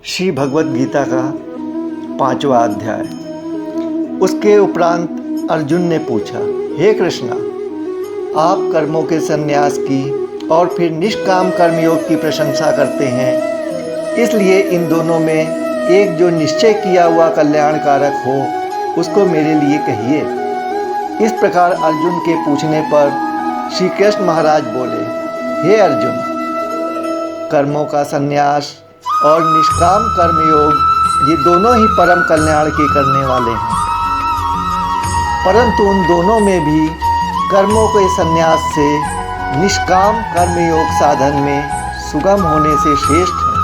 श्री भगवद गीता का 5वां अध्याय। उसके उपरांत अर्जुन ने पूछा, हे कृष्णा, आप कर्मों के संन्यास की और फिर निष्काम कर्मयोग की प्रशंसा करते हैं, इसलिए इन दोनों में एक जो निश्चय किया हुआ कल्याणकारक हो उसको मेरे लिए कहिए। इस प्रकार अर्जुन के पूछने पर श्री कृष्ण महाराज बोले, हे अर्जुन, कर्मों का संन्यास और निष्काम कर्मयोग ये दोनों ही परम कल्याण के करने वाले हैं, परंतु उन दोनों में भी कर्मों के संन्यास से निष्काम कर्मयोग साधन में सुगम होने से श्रेष्ठ है।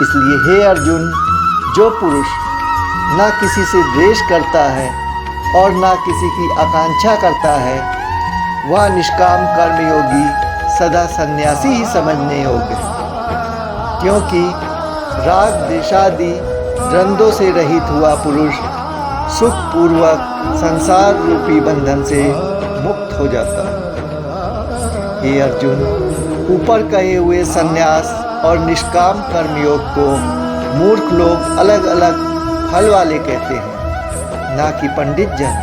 इसलिए हे अर्जुन, जो पुरुष न किसी से द्वेष करता है और न किसी की आकांक्षा करता है, वह निष्काम कर्मयोगी सदा सन्यासी ही समझने योग्य है, क्योंकि राग द्वेषादि द्वंद्वों से रहित हुआ पुरुष सुखपूर्वक संसार रूपी बंधन से मुक्त हो जाता है। हे अर्जुन, ऊपर कहे हुए संन्यास और निष्काम कर्मयोग को मूर्ख लोग अलग अलग फल वाले कहते हैं, ना कि पंडित जन,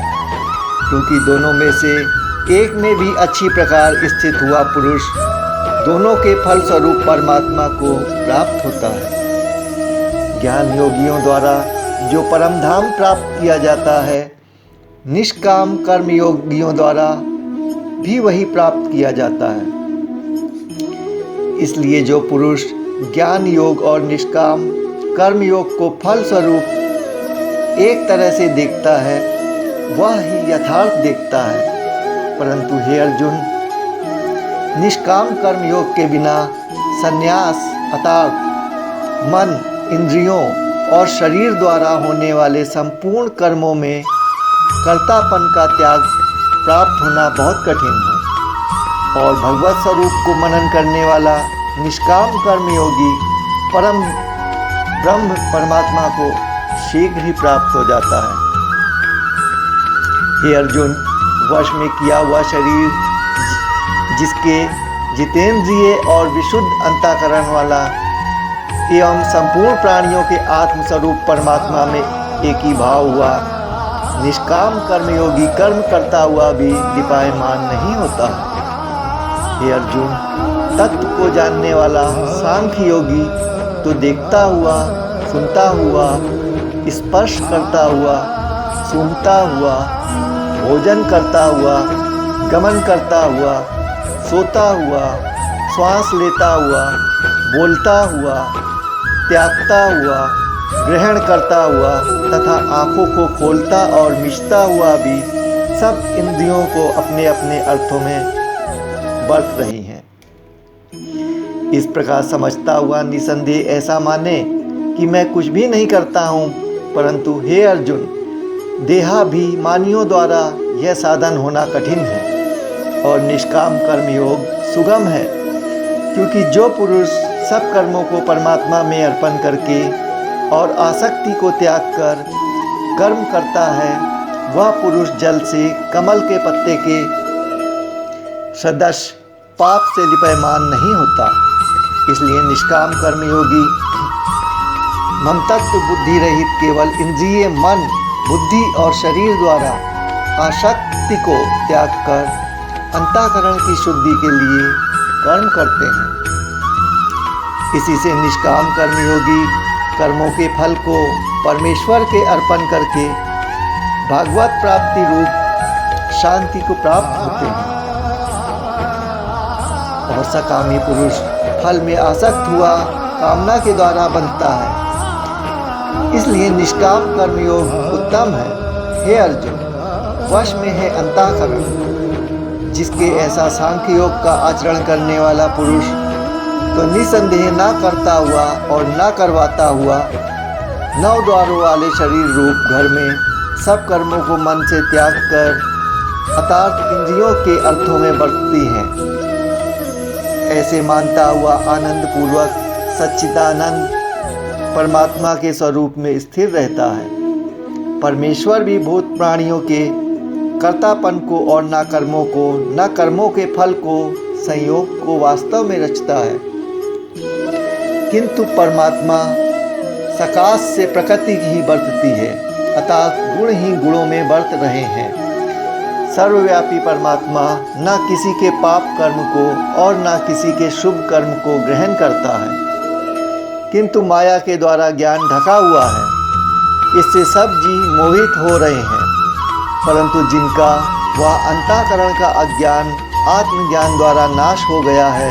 क्योंकि दोनों में से एक में भी अच्छी प्रकार स्थित हुआ पुरुष दोनों के फल स्वरूप परमात्मा को प्राप्त होता है। ज्ञान योगियों द्वारा जो परम धाम प्राप्त किया जाता है, निष्काम कर्म योगियों द्वारा भी वही प्राप्त किया जाता है। इसलिए जो पुरुष ज्ञान योग और निष्काम कर्म योग को फल स्वरूप एक तरह से देखता है, वह ही यथार्थ देखता है। परंतु हे अर्जुन, निष्काम कर्मयोग के बिना संन्यास अर्थात मन, इंद्रियों और शरीर द्वारा होने वाले संपूर्ण कर्मों में कर्तापन का त्याग प्राप्त होना बहुत कठिन है, और भगवत स्वरूप को मनन करने वाला निष्काम कर्मयोगी परम ब्रह्म परमात्मा को शीघ्र ही प्राप्त हो जाता है। हे अर्जुन, वश में किया हुआ शरीर जिसके जितेंद्रिय और विशुद्ध अंतःकरण वाला एवं संपूर्ण प्राणियों के आत्मस्वरूप परमात्मा में एक ही भाव हुआ निष्काम कर्मयोगी कर्म करता हुआ भी दीपायमान नहीं होता। हे अर्जुन, तत्व को जानने वाला सांख्य योगी तो देखता हुआ, सुनता हुआ, स्पर्श करता हुआ, सूंघता हुआ, भोजन करता हुआ, गमन करता हुआ, सोता हुआ, श्वास लेता हुआ, बोलता हुआ, त्यागता हुआ, ग्रहण करता हुआ तथा आँखों को खोलता और मिचता हुआ भी सब इंद्रियों को अपने अपने अर्थों में बरत रही हैं। इस प्रकार समझता हुआ निसंदेह ऐसा माने कि मैं कुछ भी नहीं करता हूँ, परंतु हे अर्जुन, देहाभिमानियों द्वारा यह साधन होना कठिन है और निष्काम कर्मयोग सुगम है, क्योंकि जो पुरुष सब कर्मों को परमात्मा में अर्पण करके और आसक्ति को त्याग कर कर्म करता है, वह पुरुष जल से कमल के पत्ते के सदृश पाप से लिपायमान नहीं होता। इसलिए निष्काम कर्मयोगी ममतत्व बुद्धि रहित केवल इंद्रिय, मन, बुद्धि और शरीर द्वारा आसक्ति को त्याग कर अंतःकरण की शुद्धि के लिए कर्म करते हैं। इसी से निष्काम कर्मयोगी कर्मों के फल को परमेश्वर के अर्पण करके भागवत प्राप्ति रूप शांति को प्राप्त होते हैं। और सकामी पुरुष फल में आसक्त हुआ कामना के द्वारा बनता है। इसलिए निष्काम कर्मयोग उत्तम है। हे अर्जुन, वश में है अंतःकरण, जिसके ऐसा सांख्य योग का आचरण करने वाला पुरुष तो निसंदेह ना करता हुआ और ना करवाता हुआ 9 द्वारों वाले शरीर रूप घर में सब कर्मों को मन से त्याग कर अर्थात इंद्रियों के अर्थों में बरतती है। ऐसे मानता हुआ आनंद पूर्वक सच्चिदानंद परमात्मा के स्वरूप में स्थिर रहता है। परमेश्वर भी भूत प्राणियों के कर्तापन को और न कर्मों को, न कर्मों के फल को, संयोग को वास्तव में रचता है। किंतु परमात्मा सकाश से प्रकृति ही बरतती है, अर्थात गुण ही गुणों में बरत रहे हैं। सर्वव्यापी परमात्मा न किसी के पाप कर्म को और न किसी के शुभ कर्म को ग्रहण करता है, किंतु माया के द्वारा ज्ञान ढका हुआ है। इससे सब जीव मोहित हो रहे हैं, परंतु जिनका वह अंतःकरण का अज्ञान आत्मज्ञान द्वारा नाश हो गया है,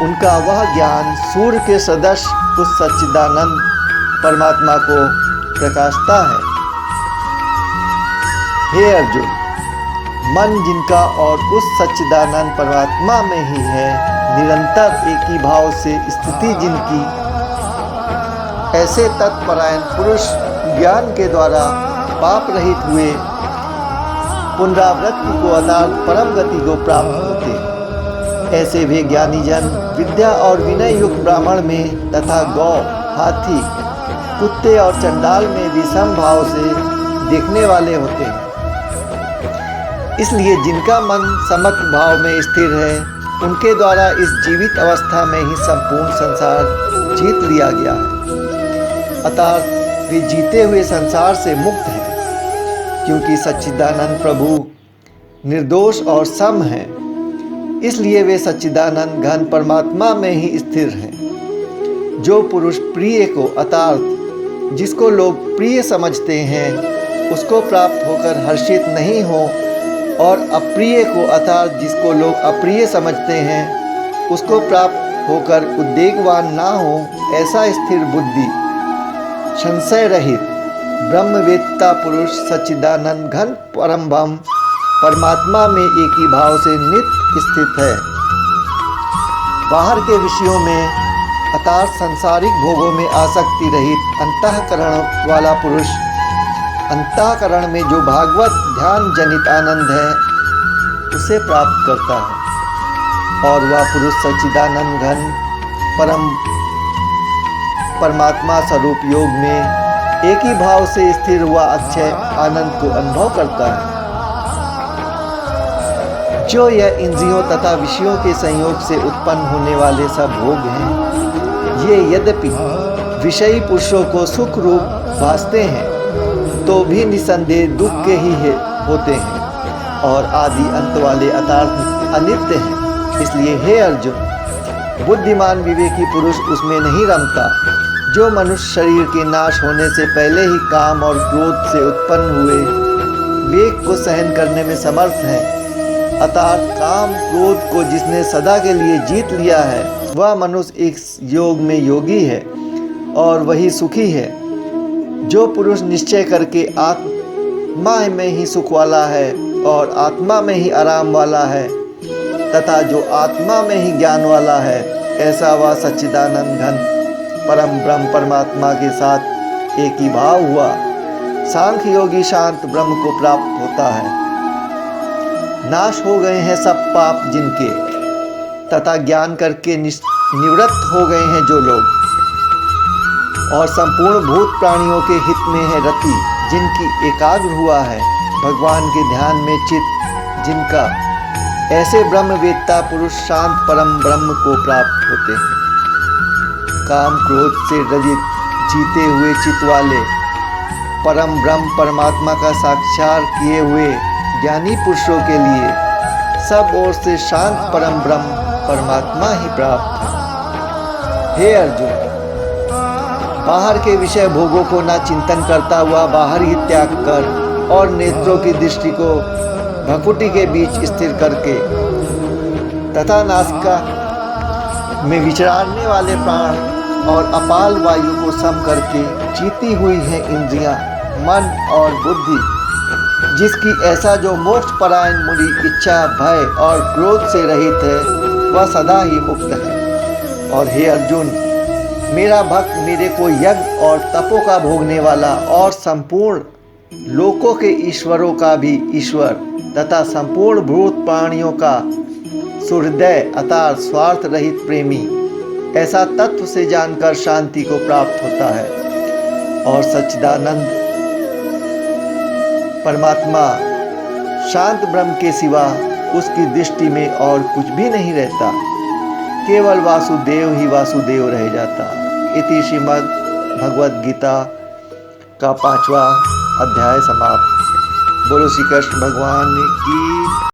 उनका वह ज्ञान सूर्य के सदृश उस सच्चिदानंद परमात्मा को प्रकाशता है। हे अर्जुन, मन जिनका और उस सच्चिदानंद परमात्मा में ही है, निरंतर एक ही भाव से स्थिति जिनकी, ऐसे तत्परायण पुरुष ज्ञान के द्वारा पाप रहित हुए पुनरावृत्ति को अर्थात परम गति को प्राप्त होते। ऐसे वे ज्ञानी जन विद्या और विनय युक्त ब्राह्मण में तथा गौ, हाथी, कुत्ते और चंडाल में विषम भाव से देखने वाले होते हैं। इसलिए जिनका मन समत्व भाव में स्थिर है, उनके द्वारा इस जीवित अवस्था में ही संपूर्ण संसार जीत लिया गया है, अर्थात वे जीते हुए संसार से मुक्त हैं, क्योंकि सच्चिदानंद प्रभु निर्दोष और सम हैं। इसलिए वे सच्चिदानंद घन परमात्मा में ही स्थिर हैं। जो पुरुष प्रिय को अर्थात जिसको लोग प्रिय समझते हैं, उसको प्राप्त होकर हर्षित नहीं हो और अप्रिय को अर्थात जिसको लोग अप्रिय समझते हैं, उसको प्राप्त होकर उद्वेगवान ना हो, ऐसा स्थिर बुद्धि संशय रहित ब्रह्मवेत्ता पुरुष सच्चिदानंद घन परम ब्रह्म परमात्मा में एक ही भाव से नित्य स्थित है। बाहर के विषयों में अर्थात सांसारिक भोगों में आसक्ति रहित अंतःकरण वाला पुरुष अंतःकरण में जो भागवत ध्यान जनित आनंद है, उसे प्राप्त करता है, और वह पुरुष सच्चिदानंद घन परम परमात्मा स्वरूप योग में एक ही भाव से स्थिर हुआ अक्षय आनंद को अनुभव करता है। जो यह इंद्रियों तथा विषयों के संयोग से उत्पन्न होने वाले सब भोग हैं, ये यद्यपि विषयी पुरुषों को सुख रूप भासते हैं, तो भी निसंदेह दुख के ही होते हैं और आदि अंत वाले अर्थात अनित्य हैं। इसलिए हे अर्जुन, बुद्धिमान विवेकी पुरुष उसमें नहीं रमता। जो मनुष्य शरीर के नाश होने से पहले ही काम और क्रोध से उत्पन्न हुए वेग को सहन करने में समर्थ है, अर्थात काम क्रोध को जिसने सदा के लिए जीत लिया है, वह मनुष्य एक योग में योगी है और वही सुखी है। जो पुरुष निश्चय करके आत्मा में ही सुख वाला है और आत्मा में ही आराम वाला है तथा जो आत्मा में ही ज्ञान वाला है, ऐसा वह सच्चिदानंद घन परम ब्रह्म परमात्मा के साथ एक ही भाव हुआ सांख्य योगी शांत ब्रह्म को प्राप्त होता है। नाश हो गए हैं सब पाप जिनके, तथा ज्ञान करके निवृत्त हो गए हैं जो लोग, और संपूर्ण भूत प्राणियों के हित में है रति जिनकी एकाग्र हुआ है भगवान के ध्यान में चित्त जिनका, ऐसे ब्रह्मवेत्ता पुरुष शांत परम ब्रह्म को प्राप्त होते हैं। काम क्रोध से रजित जीते हुए चित्त वाले परम ब्रह्म परमात्मा का साक्षात किए हुए ज्ञानी पुरुषों के लिए सब ओर से शांत परम ब्रह्म परमात्मा ही प्राप्त है। हे अर्जुन, बाहर के विषय भोगों को ना चिंतन करता हुआ बाहर ही त्याग कर और नेत्रों की दृष्टि को भकुटी के बीच स्थिर करके तथा नासिका में विचरने वाले प्राण और अपाल वायु को सम करके जीती हुई है इंद्रियां, मन और बुद्धि, जिसकी ऐसा जो मोक्ष परायण मुनि इच्छा भय और क्रोध से रहित है, वह सदा ही मुक्त है। और हे अर्जुन, मेरा भक्त मेरे को यज्ञ और तपों का भोगने वाला और संपूर्ण लोकों के ईश्वरों का भी ईश्वर तथा संपूर्ण भूत प्राणियों का सुहृदय अर्थात स्वार्थ रहित प्रेमी, ऐसा तत्व से जानकर शांति को प्राप्त होता है। और सच्चिदानंद परमात्मा शांत ब्रह्म के सिवा उसकी दृष्टि में और कुछ भी नहीं रहता, केवल वासुदेव ही वासुदेव रह जाता। इति श्रीमद् भगवद गीता का 5वां अध्याय समाप्त। बोलो श्री कृष्ण भगवान की